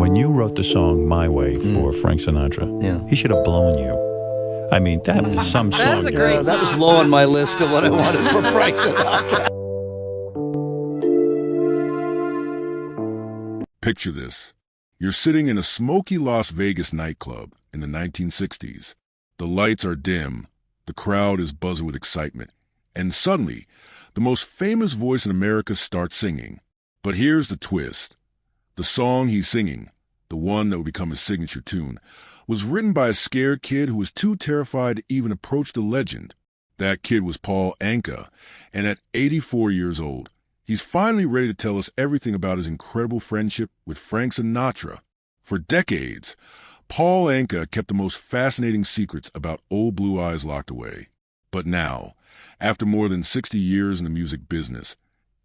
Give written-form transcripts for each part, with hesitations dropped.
when you wrote the song My Way for Frank Sinatra, he should have blown you. I mean, that is some song. That is a great song. That was low on my list of what I wanted from Frank Sinatra. Picture this. You're sitting in a smoky Las Vegas nightclub in the 1960s. The lights are dim. The crowd is buzzing with excitement. And suddenly, the most famous voice in America starts singing. But here's the twist. The song he's singing, the one that would become his signature tune, was written by a scared kid who was too terrified to even approach the legend. That kid was Paul Anka, and at 84 years old, he's finally ready to tell us everything about his incredible friendship with Frank Sinatra. For decades, Paul Anka kept the most fascinating secrets about Old Blue Eyes locked away. But now, after more than 60 years in the music business,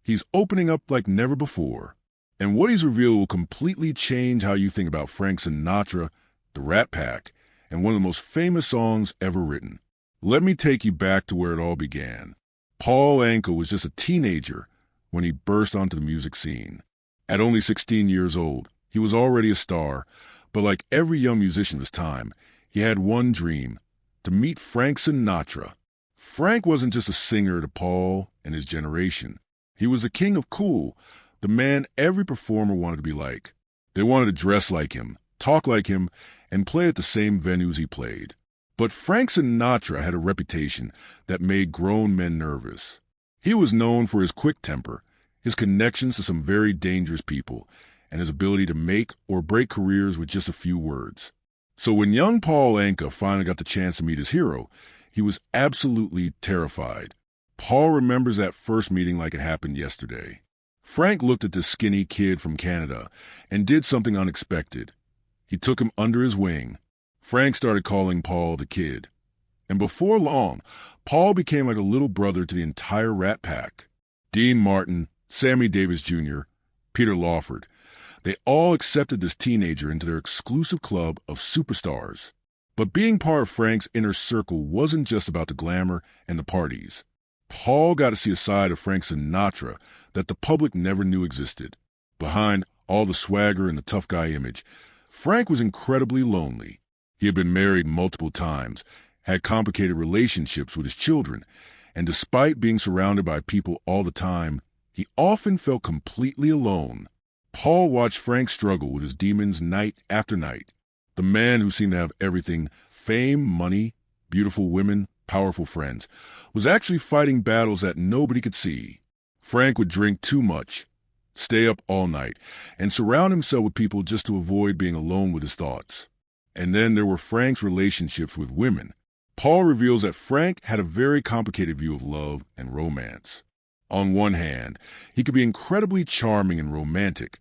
he's opening up like never before. And what he's revealed will completely change how you think about Frank Sinatra, the Rat Pack, and one of the most famous songs ever written. Let me take you back to where it all began. Paul Anka was just a teenager when he burst onto the music scene. At only 16 years old, he was already a star, but like every young musician of his time, he had one dream: to meet Frank Sinatra. Frank wasn't just a singer to Paul and his generation. He was the king of cool, the man every performer wanted to be like. They wanted to dress like him, talk like him, and play at the same venues he played. But Frank Sinatra had a reputation that made grown men nervous. He was known for his quick temper, his connections to some very dangerous people, and his ability to make or break careers with just a few words. So when young Paul Anka finally got the chance to meet his hero, he was absolutely terrified. Paul remembers that first meeting like it happened yesterday. Frank looked at this skinny kid from Canada and did something unexpected. He took him under his wing. Frank started calling Paul the Kid. And before long, Paul became like a little brother to the entire Rat Pack. Dean Martin, Sammy Davis Jr., Peter Lawford, they all accepted this teenager into their exclusive club of superstars. But being part of Frank's inner circle wasn't just about the glamour and the parties. Paul got to see a side of Frank Sinatra that the public never knew existed. Behind all the swagger and the tough guy image, Frank was incredibly lonely. He had been married multiple times, had complicated relationships with his children, and despite being surrounded by people all the time, he often felt completely alone. Paul watched Frank struggle with his demons night after night. The man who seemed to have everything, fame, money, beautiful women, powerful friends, was actually fighting battles that nobody could see. Frank would drink too much, stay up all night, and surround himself with people just to avoid being alone with his thoughts. And then there were Frank's relationships with women. Paul reveals that Frank had a very complicated view of love and romance. On one hand, he could be incredibly charming and romantic,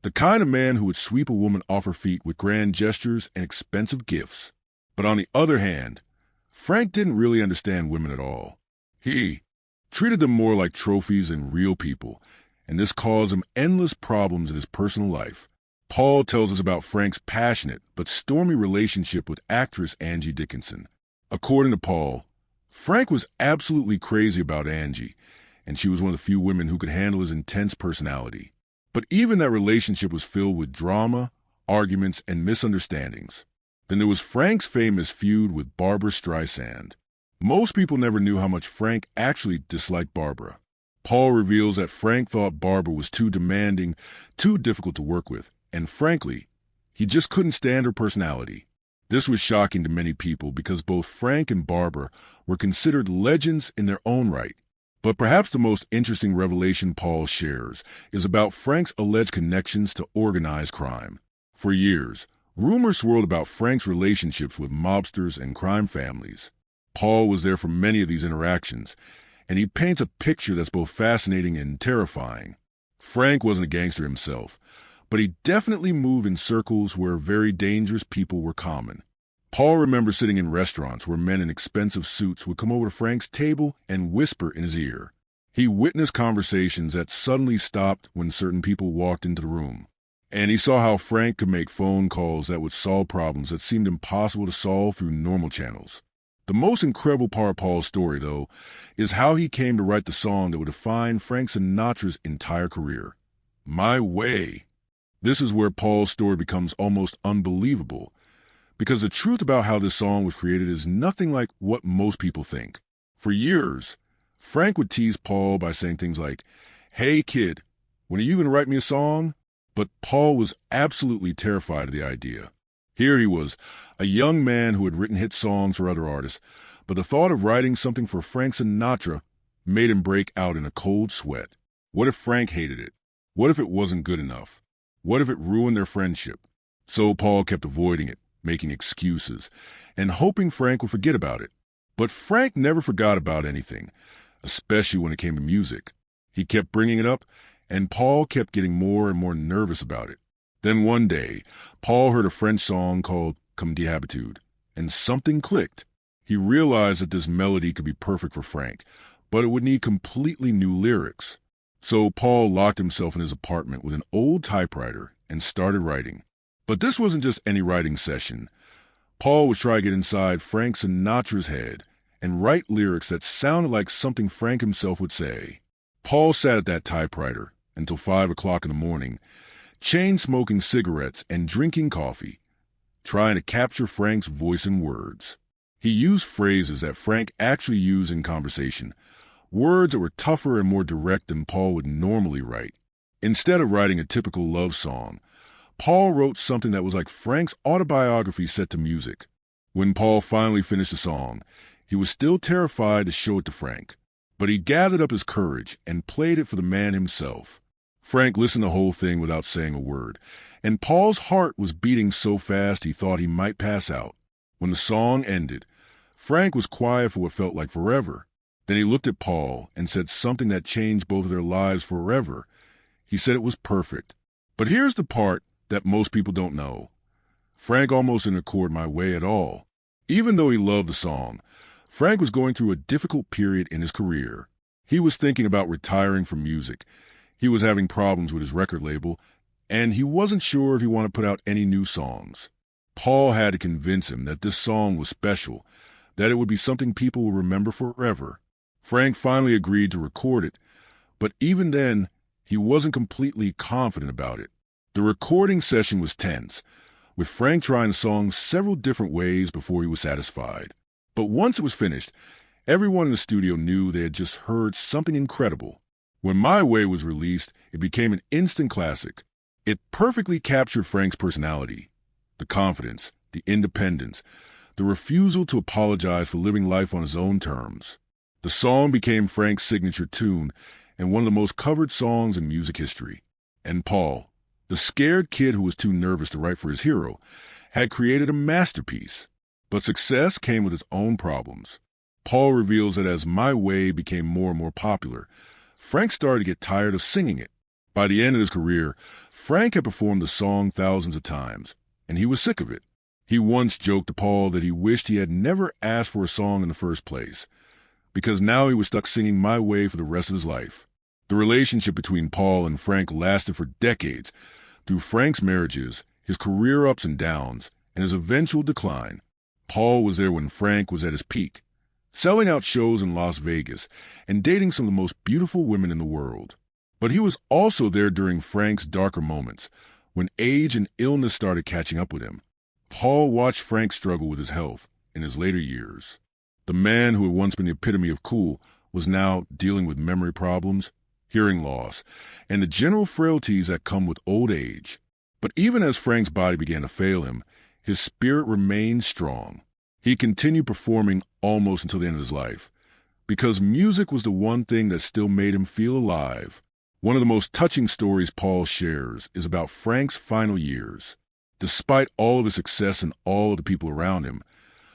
the kind of man who would sweep a woman off her feet with grand gestures and expensive gifts. But on the other hand, Frank didn't really understand women at all. He treated them more like trophies than real people, and this caused him endless problems in his personal life. Paul tells us about Frank's passionate but stormy relationship with actress Angie Dickinson. According to Paul, Frank was absolutely crazy about Angie, and she was one of the few women who could handle his intense personality. But even that relationship was filled with drama, arguments, and misunderstandings. Then there was Frank's famous feud with Barbra Streisand. Most people never knew how much Frank actually disliked Barbra. Paul reveals that Frank thought Barbra was too demanding, too difficult to work with, and frankly, he just couldn't stand her personality. This was shocking to many people because both Frank and Barbra were considered legends in their own right. But perhaps the most interesting revelation Paul shares is about Frank's alleged connections to organized crime. For years, rumors swirled about Frank's relationships with mobsters and crime families. Paul was there for many of these interactions, and he paints a picture that's both fascinating and terrifying. Frank wasn't a gangster himself, but he definitely moved in circles where very dangerous people were common. Paul remembers sitting in restaurants where men in expensive suits would come over to Frank's table and whisper in his ear. He witnessed conversations that suddenly stopped when certain people walked into the room. And he saw how Frank could make phone calls that would solve problems that seemed impossible to solve through normal channels. The most incredible part of Paul's story, though, is how he came to write the song that would define Frank Sinatra's entire career. My Way. This is where Paul's story becomes almost unbelievable, because the truth about how this song was created is nothing like what most people think. For years, Frank would tease Paul by saying things like, "Hey kid, when are you going to write me a song?" But Paul was absolutely terrified of the idea. Here he was, a young man who had written hit songs for other artists, but the thought of writing something for Frank Sinatra made him break out in a cold sweat. What if Frank hated it? What if it wasn't good enough? What if it ruined their friendship? So Paul kept avoiding it, making excuses, and hoping Frank would forget about it. But Frank never forgot about anything, especially when it came to music. He kept bringing it up, and Paul kept getting more and more nervous about it. Then one day, Paul heard a French song called Comme d'habitude, and something clicked. He realized that this melody could be perfect for Frank, but it would need completely new lyrics. So Paul locked himself in his apartment with an old typewriter and started writing. But this wasn't just any writing session. Paul would try to get inside Frank Sinatra's head and write lyrics that sounded like something Frank himself would say. Paul sat at that typewriter until 5 o'clock in the morning, chain-smoking cigarettes and drinking coffee, trying to capture Frank's voice and words. He used phrases that Frank actually used in conversation, words that were tougher and more direct than Paul would normally write. Instead of writing a typical love song, Paul wrote something that was like Frank's autobiography set to music. When Paul finally finished the song, he was still terrified to show it to Frank, but he gathered up his courage and played it for the man himself. Frank listened to the whole thing without saying a word, and Paul's heart was beating so fast he thought he might pass out. When the song ended, Frank was quiet for what felt like forever. Then he looked at Paul and said something that changed both of their lives forever. He said it was perfect. But here's the part that most people don't know. Frank almost didn't accord my way at all. Even though he loved the song, Frank was going through a difficult period in his career. He was thinking about retiring from music. He was having problems with his record label, and he wasn't sure if he wanted to put out any new songs. Paul had to convince him that this song was special, that it would be something people would remember forever. Frank finally agreed to record it, but even then, he wasn't completely confident about it. The recording session was tense, with Frank trying the song several different ways before he was satisfied. But once it was finished, everyone in the studio knew they had just heard something incredible. When My Way was released, it became an instant classic. It perfectly captured Frank's personality, the confidence, the independence, the refusal to apologize for living life on his own terms. The song became Frank's signature tune and one of the most covered songs in music history. And Paul, the scared kid who was too nervous to write for his hero, had created a masterpiece. But success came with its own problems. Paul reveals that as My Way became more and more popular, Frank started to get tired of singing it. By the end of his career, Frank had performed the song thousands of times, and he was sick of it. He once joked to Paul that he wished he had never asked for a song in the first place, because now he was stuck singing My Way for the rest of his life. The relationship between Paul and Frank lasted for decades, through Frank's marriages, his career ups and downs, and his eventual decline. Paul was there when Frank was at his peak, selling out shows in Las Vegas and dating some of the most beautiful women in the world. But he was also there during Frank's darker moments, when age and illness started catching up with him. Paul watched Frank struggle with his health in his later years. The man who had once been the epitome of cool was now dealing with memory problems, hearing loss, and the general frailties that come with old age. But even as Frank's body began to fail him, his spirit remained strong. He continued performing almost until the end of his life, because music was the one thing that still made him feel alive. One of the most touching stories Paul shares is about Frank's final years. Despite all of his success and all of the people around him,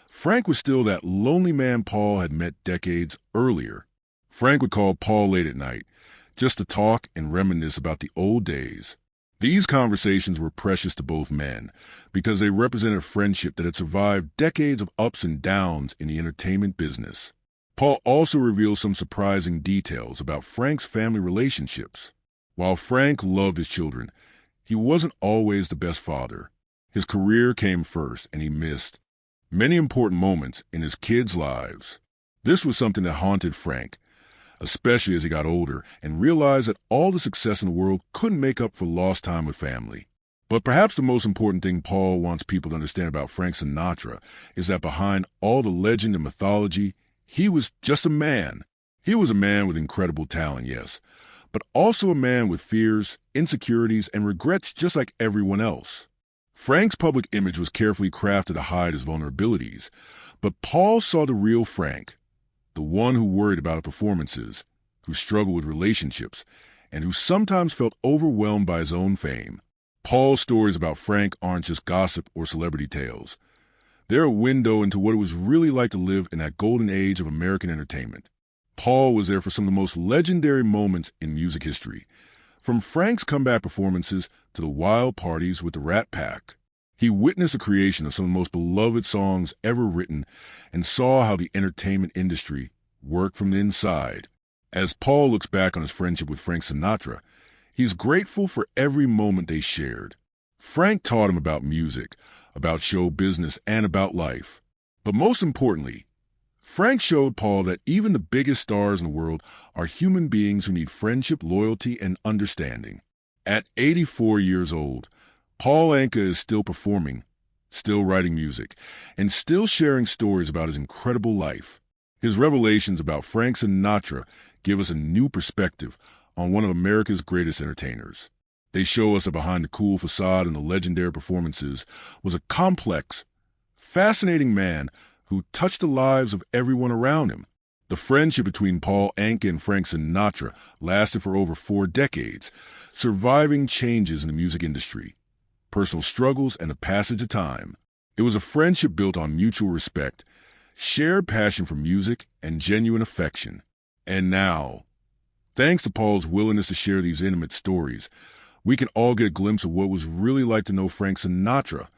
Frank was still that lonely man Paul had met decades earlier. Frank would call Paul late at night, just to talk and reminisce about the old days. These conversations were precious to both men because they represented a friendship that had survived decades of ups and downs in the entertainment business. Paul also reveals some surprising details about Frank's family relationships. While Frank loved his children, he wasn't always the best father. His career came first, and he missed many important moments in his kids' lives. This was something that haunted Frank, especially as he got older and realized that all the success in the world couldn't make up for lost time with family. But perhaps the most important thing Paul wants people to understand about Frank Sinatra is that behind all the legend and mythology, he was just a man. He was a man with incredible talent, yes, but also a man with fears, insecurities, and regrets just like everyone else. Frank's public image was carefully crafted to hide his vulnerabilities, but Paul saw the real Frank, the one who worried about performances, who struggled with relationships, and who sometimes felt overwhelmed by his own fame. Paul's stories about Frank aren't just gossip or celebrity tales. They're a window into what it was really like to live in that golden age of American entertainment. Paul was there for some of the most legendary moments in music history, from Frank's comeback performances to the wild parties with the Rat Pack. He witnessed the creation of some of the most beloved songs ever written and saw how the entertainment industry worked from the inside. As Paul looks back on his friendship with Frank Sinatra, he's grateful for every moment they shared. Frank taught him about music, about show business, and about life. But most importantly, Frank showed Paul that even the biggest stars in the world are human beings who need friendship, loyalty, and understanding. At 84 years old, Paul Anka is still performing, still writing music, and still sharing stories about his incredible life. His revelations about Frank Sinatra give us a new perspective on one of America's greatest entertainers. They show us that behind the cool facade and the legendary performances was a complex, fascinating man who touched the lives of everyone around him. The friendship between Paul Anka and Frank Sinatra lasted for over 4 decades, surviving changes in the music industry, personal struggles, and the passage of time. It was a friendship built on mutual respect, shared passion for music, and genuine affection. And now, thanks to Paul's willingness to share these intimate stories, we can all get a glimpse of what it was really like to know Frank Sinatra,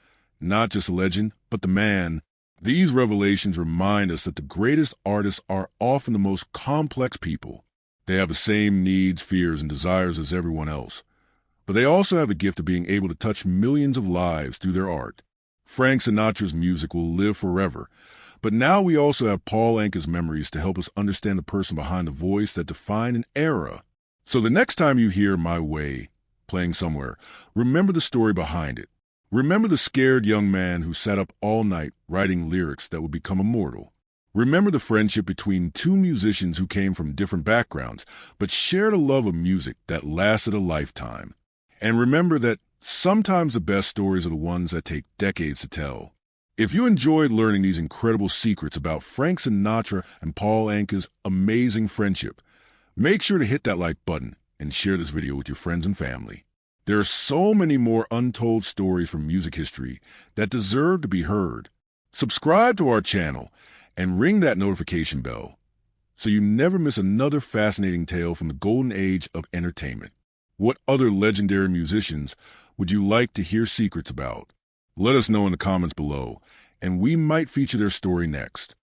not just a legend, but the man. These revelations remind us that the greatest artists are often the most complex people. They have the same needs, fears, and desires as everyone else, but they also have the gift of being able to touch millions of lives through their art. Frank Sinatra's music will live forever, but now we also have Paul Anka's memories to help us understand the person behind the voice that defined an era. So the next time you hear My Way playing somewhere, remember the story behind it. Remember the scared young man who sat up all night writing lyrics that would become immortal. Remember the friendship between 2 musicians who came from different backgrounds, but shared a love of music that lasted a lifetime. And remember that sometimes the best stories are the ones that take decades to tell. If you enjoyed learning these incredible secrets about Frank Sinatra and Paul Anka's amazing friendship, make sure to hit that like button and share this video with your friends and family. There are so many more untold stories from music history that deserve to be heard. Subscribe to our channel and ring that notification bell so you never miss another fascinating tale from the golden age of entertainment. What other legendary musicians would you like to hear secrets about? Let us know in the comments below, and we might feature their story next.